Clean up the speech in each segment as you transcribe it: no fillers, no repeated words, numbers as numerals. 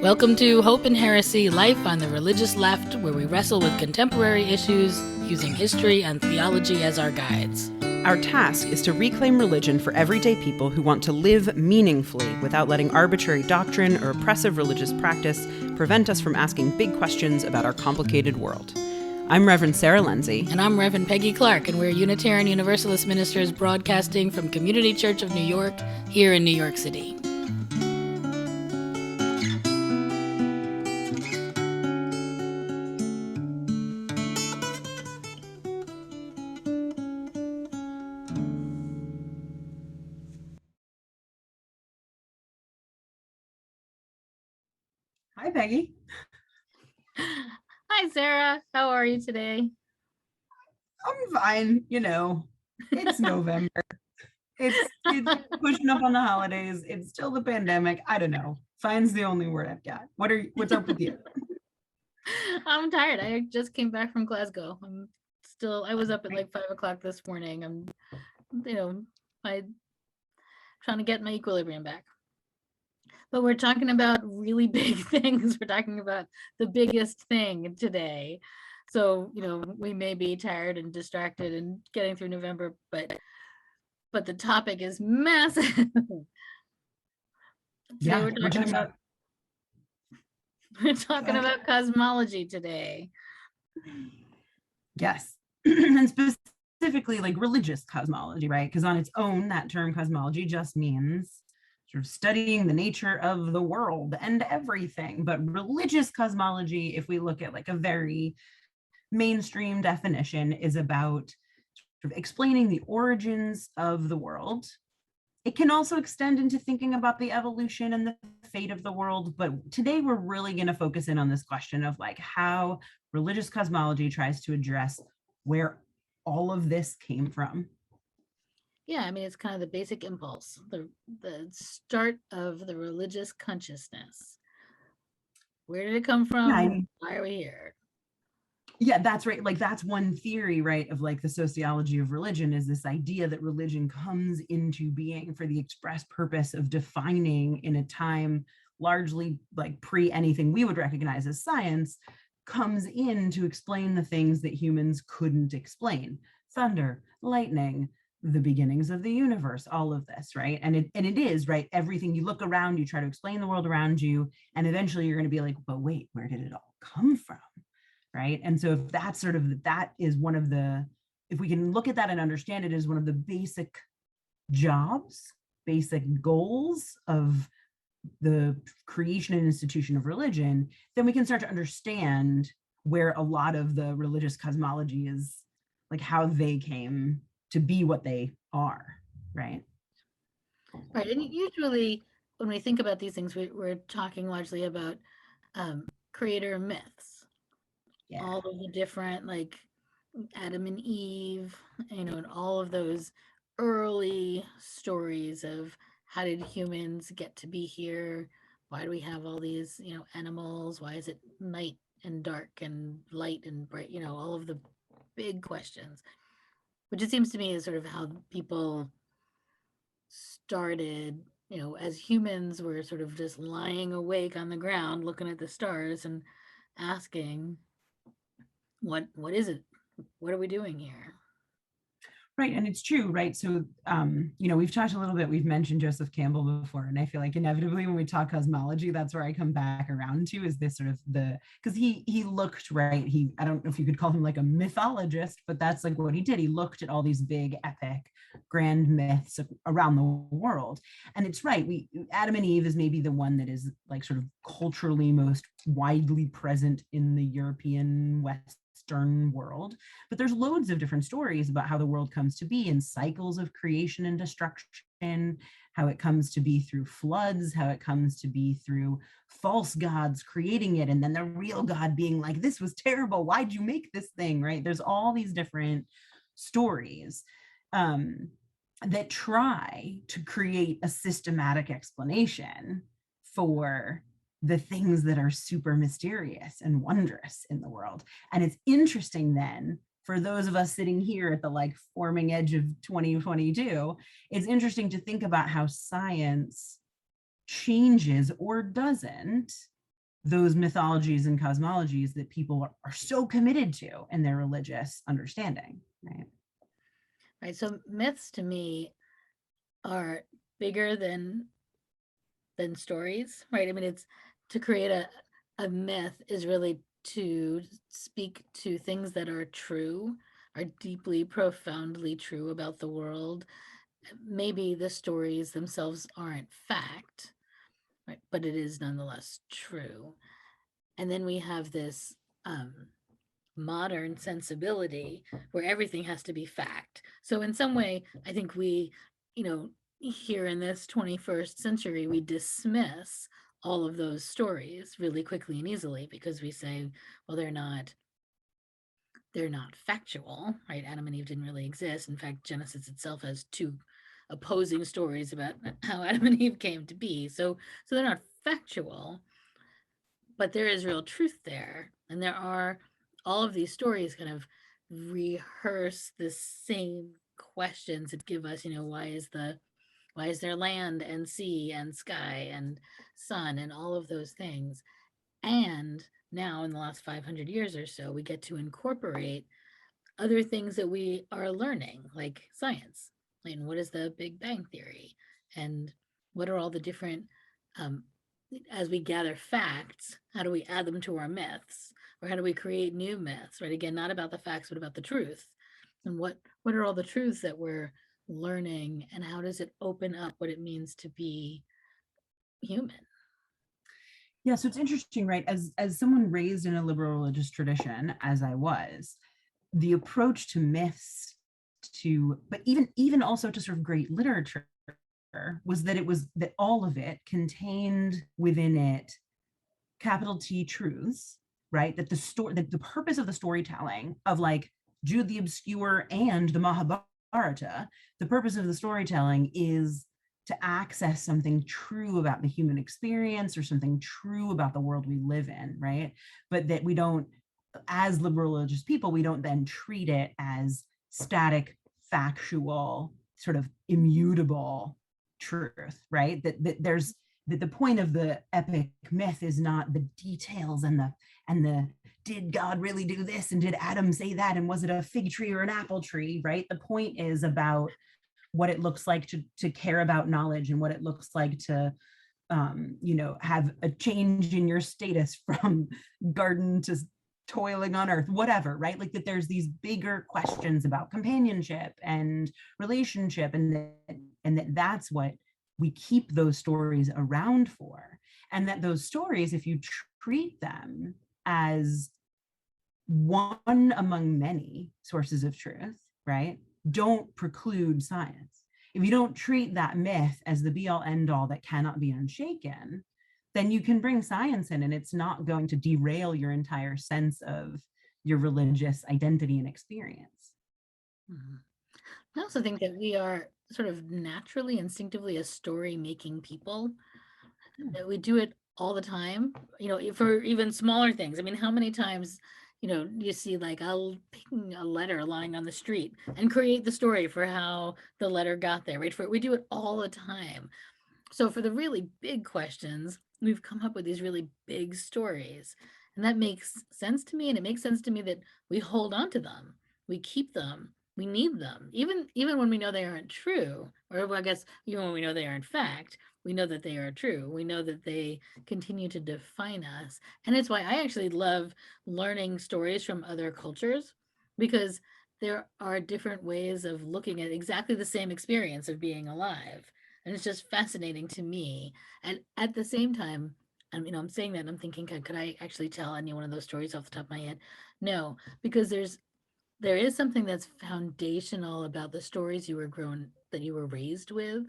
Welcome to Hope and Heresy, Life on the Religious Left, where we wrestle with contemporary issues using history and theology as our guides. Our task is to reclaim religion for everyday people who want to live meaningfully without letting arbitrary doctrine or oppressive religious practice prevent us from asking big questions about our complicated world. I'm Reverend Lenzi. And I'm Reverend Peggy Clarke, and we're Unitarian-Universalist ministers broadcasting from Community Church of New York, here in New York City. Hi, Peggy. Hi, Sarah. How are you today? I'm fine. You know, it's November. It's pushing up on the holidays. It's still the pandemic. I don't know. Fine's the only word I've got. What's up with you? I'm tired. I just came back from Glasgow. I was up at like 5 o'clock this morning. I'm trying to get my equilibrium back. But we're talking about really big things. We're talking about the biggest thing today. So, we may be tired and distracted and getting through November, but the topic is massive. Yeah, we're talking about cosmology today. Yes. And specifically like religious cosmology, right? Because on its own, that term cosmology just means sort of studying the nature of the world and everything. But religious cosmology, if we look at like a very mainstream definition, is about sort of explaining the origins of the world. It can also extend into thinking about the evolution and the fate of the world. But today we're really going to focus in on this question of like how religious cosmology tries to address where all of this came from. Yeah, I mean, it's kind of the basic impulse, the start of the religious consciousness. Where did it come from? Yeah, why are we here? Yeah, that's right. Like that's one theory, right, of like the sociology of religion, is this idea that religion comes into being for the express purpose of defining in a time largely like pre anything we would recognize as science, comes in to explain the things that humans couldn't explain. Thunder, lightning, the beginnings of the universe, all of this, right? And it is, right? Everything you look around, you try to explain the world around you, and eventually you're going to be like, but wait, where did it all come from? Right? And so if that's that is one of the, if we can look at that and understand it as one of the basic jobs, basic goals of the creation and institution of religion, then we can start to understand where a lot of the religious cosmology is, like how they came to be what they are, right? Right, and usually when we think about these things, we're talking largely about creator myths. Yeah. All of the different, like Adam and Eve, and all of those early stories of how did humans get to be here? Why do we have all these, animals? Why is it night and dark and light and bright? All of the big questions, which it seems to me is sort of how people started, as humans were sort of just lying awake on the ground, looking at the stars and asking, what is it? What are we doing here? Right. And it's true, right? So, we've talked a little bit, we've mentioned Joseph Campbell before, and I feel like inevitably when we talk cosmology, that's where I come back around to, is this sort of because he looked, right? I don't know if you could call him like a mythologist, but that's like what he did. He looked at all these big, epic, grand myths around the world. And it's right. Adam and Eve is maybe the one that is like sort of culturally most widely present in the European Western world, but there's loads of different stories about how the world comes to be in cycles of creation and destruction, how it comes to be through floods, how it comes to be through false gods creating it, and then the real God being like, this was terrible, why'd you make this thing, right? There's all these different stories that try to create a systematic explanation for the things that are super mysterious and wondrous in the world. And it's interesting then, for those of us sitting here at the like forming edge of 2022, it's interesting to think about how science changes or doesn't those mythologies and cosmologies that people are so committed to in their religious understanding, right? Right. So myths to me are bigger than stories, right? I mean, it's to create a myth is really to speak to things that are true, are deeply, profoundly true about the world. Maybe the stories themselves aren't fact, right? But it is nonetheless true. And then we have this modern sensibility where everything has to be fact. So in some way, I think we, you know, here in this 21st century, we dismiss all of those stories really quickly and easily because we say, well, they're not factual, right? Adam and Eve didn't really exist. In fact, Genesis itself has two opposing stories about how Adam and Eve came to be. So they're not factual, but there is real truth there. And there are all of these stories kind of rehearse the same questions that give us, why is there land and sea and sky and sun and all of those things. And now in the last 500 years or so, we get to incorporate other things that we are learning, like science. And what is the Big Bang Theory? And what are all the different, um, as we gather facts, how do we add them to our myths? Or how do we create new myths, right? Again, not about the facts, but about the truth. And what are all the truths that we're learning, and how does it open up what it means to be human? Yeah, so it's interesting, right? As someone raised in a liberal religious tradition, as I was, the approach to myths, but even also to sort of great literature, was that all of it contained within it capital T truths, right? That the purpose of the storytelling of like Jude the Obscure and the Mahabharata, the purpose of the storytelling is to access something true about the human experience or something true about the world we live in, right? But that we don't, as liberal religious people, we don't then treat it as static, factual, sort of immutable truth, right? That there's that the point of the epic myth is not the details and the did God really do this and did Adam say that and was it a fig tree or an apple tree, right? The point is about what it looks like to care about knowledge and what it looks like to have a change in your status from garden to toiling on earth, whatever, right? Like that there's these bigger questions about companionship and relationship, and that's what we keep those stories around for. And that those stories, if you treat them as one among many sources of truth, right, don't preclude science. If you don't treat that myth as the be all end all that cannot be unshaken, then you can bring science in and it's not going to derail your entire sense of your religious identity and experience. Mm-hmm. I also think that we are sort of naturally, instinctively a story making people. That we do it all the time, for even smaller things. I mean, how many times, you see like I'll pick a letter lying on the street and create the story for how the letter got there, right? We do it all the time. So for the really big questions, we've come up with these really big stories. And that makes sense to me. And it makes sense to me that we hold on to them. We keep them. We need them. Even when we know they aren't true, or well, I guess even when we know they aren't fact, we know that they are true. We know that they continue to define us. And it's why I actually love learning stories from other cultures, because there are different ways of looking at exactly the same experience of being alive. And it's just fascinating to me. And at the same time, I'm saying that and I'm thinking, could I actually tell any one of those stories off the top of my head? No, because there is something that's foundational about the stories that you were raised with,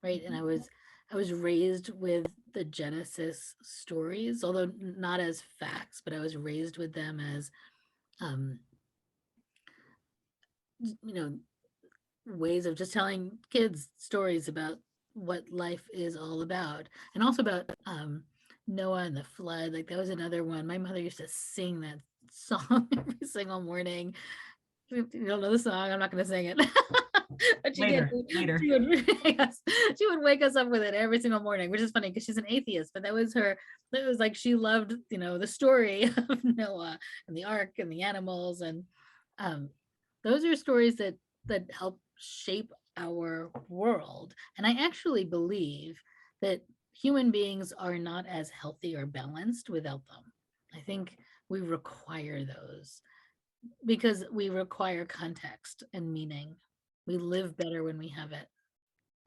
right? And I was raised with the Genesis stories, although not as facts, but I was raised with them as, um, you know, ways of just telling kids stories about what life is all about, and also about Noah and the flood. Like that was another one. My mother used to sing that song every single morning. If you don't know the song, I'm not going to sing it. But she Later. she would wake us up with it every single morning, which is funny because she's an atheist, but that was like she loved, the story of Noah and the ark and the animals, and those are stories that help shape our world. And I actually believe that human beings are not as healthy or balanced without them. I think we require those because we require context and meaning. We live better when we have it.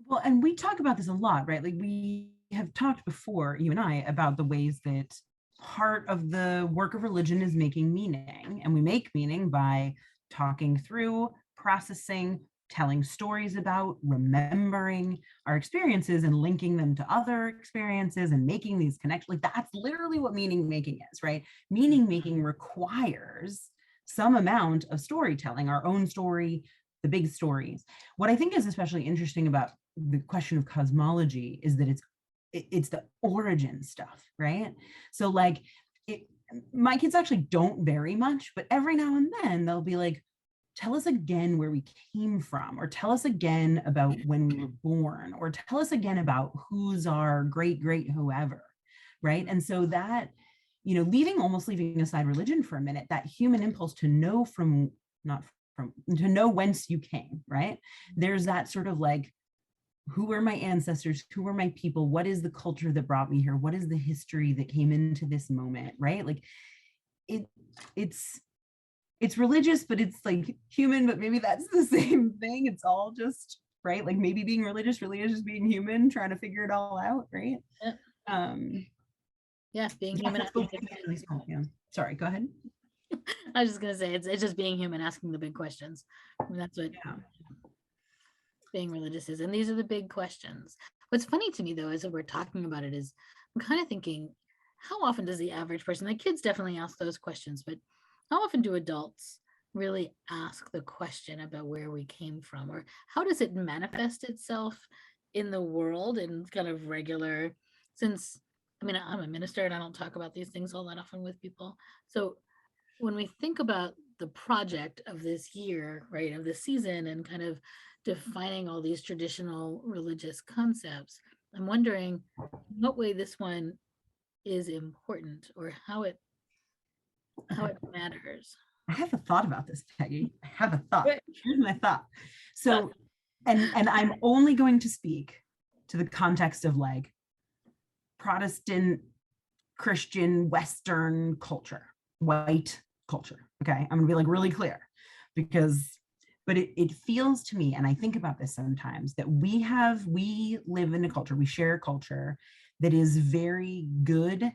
Well, and we talk about this a lot, right? Like we have talked before, you and I, about the ways that part of the work of religion is making meaning. And we make meaning by talking through, processing, telling stories about, remembering our experiences and linking them to other experiences and making these connections. Like that's literally what meaning making is, right? Meaning making requires some amount of storytelling, our own story, the big stories. What I think is especially interesting about the question of cosmology is that it's the origin stuff, right? So like my kids actually don't very much, but every now and then they'll be like, tell us again where we came from, or tell us again about when we were born, or tell us again about who's our great whoever, right? And so that, almost leaving aside religion for a minute, that human impulse to know to know whence you came, right? There's that sort of like, who are my ancestors? Who are my people? What is the culture that brought me here? What is the history that came into this moment, right? Like it's religious, but it's like human, but maybe that's the same thing. It's all just, right? Like maybe being religious really is just being human, trying to figure it all out, right? Yeah, being human. Yeah. Sorry, go ahead. I was just gonna say it's just being human, asking the big questions. I mean, that's what being religious is, and these are the big questions. What's funny to me though, as we're talking about it, is I'm kind of thinking, how often does the average person, the kids definitely ask those questions, but how often do adults really ask the question about where we came from, or how does it manifest itself in the world in kind of regular, since I mean, I'm a minister and I don't talk about these things all that often with people. So when we think about the project of this year, right, of the season, and kind of defining all these traditional religious concepts, I'm wondering what way this one is important, or how it matters. I have a thought about this, Peggy. I have a thought. Here's my thought. So, and I'm only going to speak to the context of like Protestant, Christian, Western culture, white culture. Okay. I'm gonna be like really clear but it feels to me, and I think about this sometimes, that we live in a culture, we share a culture that is very good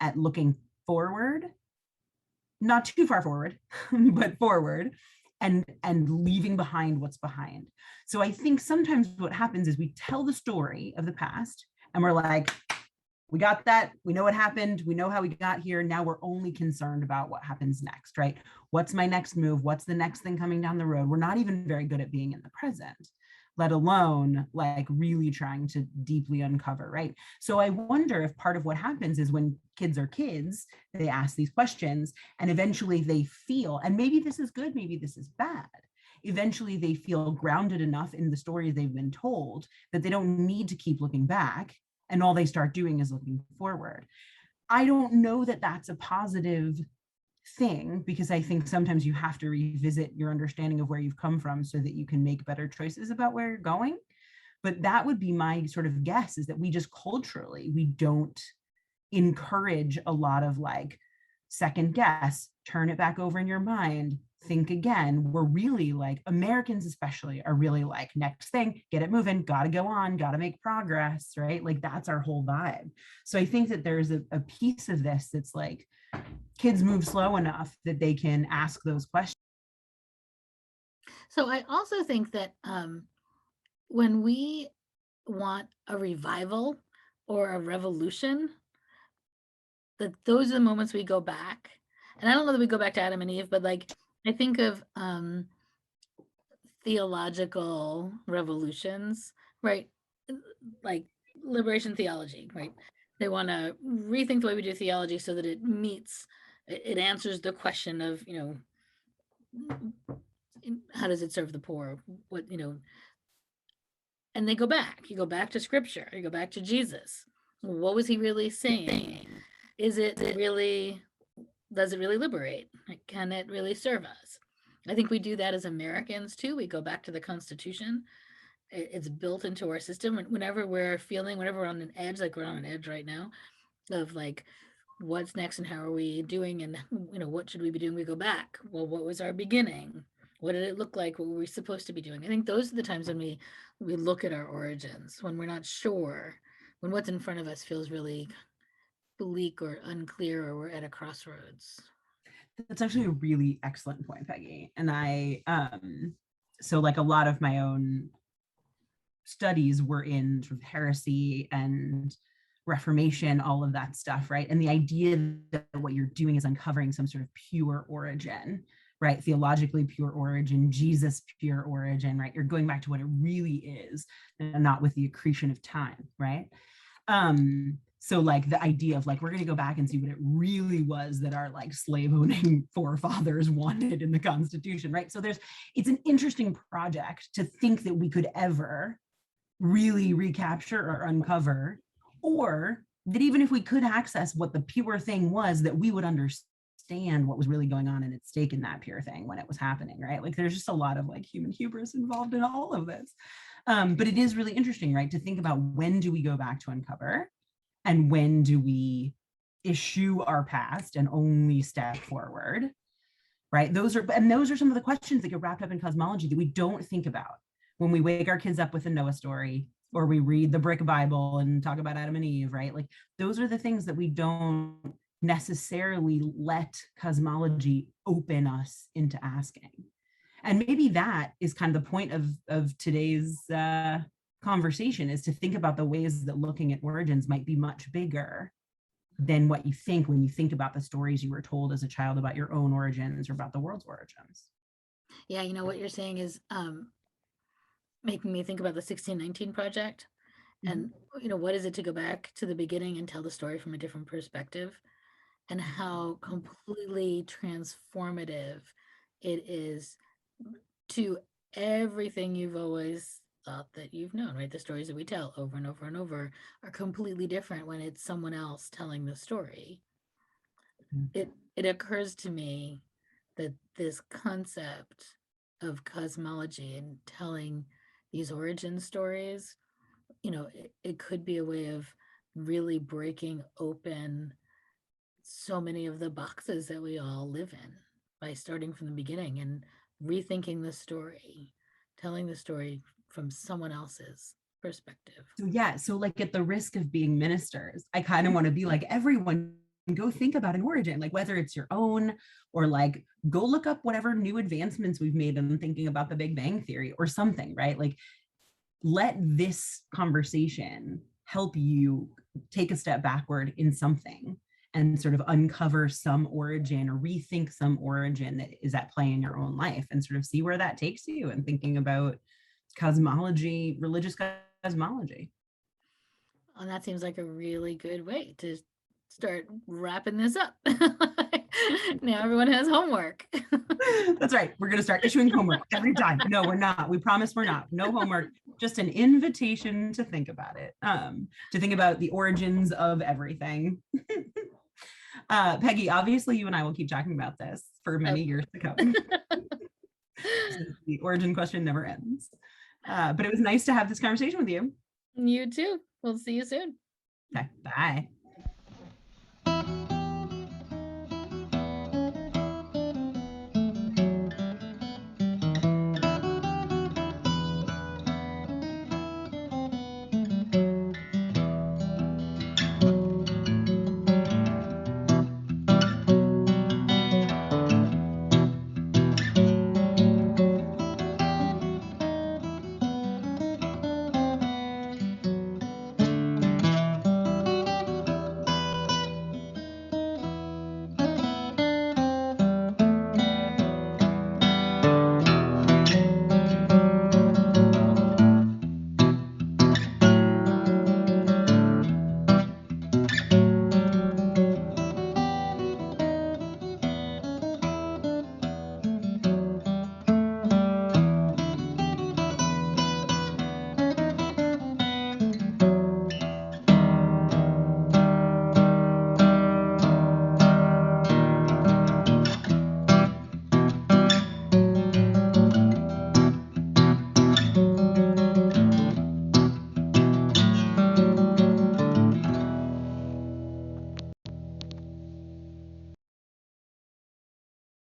at looking forward, not too far forward, but forward, and leaving behind what's behind. So I think sometimes what happens is we tell the story of the past and we're like, we got that, we know what happened, we know how we got here, now we're only concerned about what happens next, right? What's my next move? What's the next thing coming down the road? We're not even very good at being in the present, let alone like really trying to deeply uncover, right? So I wonder if part of what happens is when kids are kids, they ask these questions and eventually they feel, and maybe this is good, maybe this is bad, eventually they feel grounded enough in the stories they've been told that they don't need to keep looking back, and all they start doing is looking forward. I don't know that that's a positive thing, because I think sometimes you have to revisit your understanding of where you've come from so that you can make better choices about where you're going. But that would be my sort of guess, is that we just culturally, we don't encourage a lot of like second guess, turn it back over in your mind, think again. We're really like, Americans especially are really like, next thing, get it moving, gotta go on, gotta make progress, right? Like that's our whole vibe. So I think that there's a piece of this that's like, kids move slow enough that they can ask those questions. So I also think that when we want a revival or a revolution, that those are the moments we go back. And I don't know that we go back to Adam and Eve, but like I think of theological revolutions, right? Like liberation theology, right? They want to rethink the way we do theology so that it answers the question of, how does it serve the poor? What, and they go back. You go back to scripture. You go back to Jesus. What was he really saying? Is it really, does it really liberate? Can it really serve us? I think we do that as Americans too. We go back to the Constitution. It's built into our system. And whenever we're on an edge, like we're on an edge right now, of like, what's next and how are we doing, and what should we be doing, we go back. Well, what was our beginning? What did it look like? What were we supposed to be doing? I think those are the times when we look at our origins, when we're not sure, when what's in front of us feels really bleak or unclear, or we're at a crossroads. That's actually a really excellent point, Peggy. And I so like a lot of my own studies were in sort of heresy and Reformation, all of that stuff, right? And the idea that what you're doing is uncovering some sort of pure origin, right? Theologically pure origin, Jesus pure origin, right? You're going back to what it really is, and not with the accretion of time, right? So like the idea of like, we're going to go back and see what it really was that our like slave owning forefathers wanted in the Constitution, right? So it's an interesting project to think that we could ever really recapture or uncover, or that even if we could access what the pure thing was, that we would understand what was really going on and at stake in that pure thing when it was happening, right? Like there's just a lot of like human hubris involved in all of this. But it is really interesting, right, to think about, when do we go back to uncover, and when do we eschew our past and only step forward, right? Those are some of the questions that get wrapped up in cosmology that we don't think about when we wake our kids up with a Noah story, or we read the brick Bible and talk about Adam and Eve, right? Like those are the things that we don't necessarily let cosmology open us into asking. And maybe that is kind of the point of today's conversation, is to think about the ways that looking at origins might be much bigger than what you think when you think about the stories you were told as a child about your own origins or about the world's origins. Yeah, what you're saying is making me think about the 1619 Project. And what is it to go back to the beginning and tell the story from a different perspective, and how completely transformative it is to everything you've always thought that you've known, right? The stories that we tell over and over and over are completely different when it's someone else telling the story. It occurs to me that this concept of cosmology and telling these origin stories, it could be a way of really breaking open so many of the boxes that we all live in, by starting from the beginning and rethinking the story, telling the story from someone else's perspective. So like, at the risk of being ministers, I kind of want to be like, everyone go think about an origin, like whether it's your own, or like go look up whatever new advancements we've made in thinking about the Big Bang Theory or something, right? Like, let this conversation help you take a step backward in something and sort of uncover some origin, or rethink some origin that is at play in your own life, and sort of see where that takes you, and thinking about cosmology, religious cosmology. And that seems like a really good way to start wrapping this up. Now everyone has homework. That's right. We're going to start issuing homework every time. No, we're not. We promise we're not. No homework. Just an invitation to think about it, to think about the origins of everything. Peggy, obviously you and I will keep talking about this for many years to come. The origin question never ends. But it was nice to have this conversation with you. You too. We'll see you soon. Okay, bye.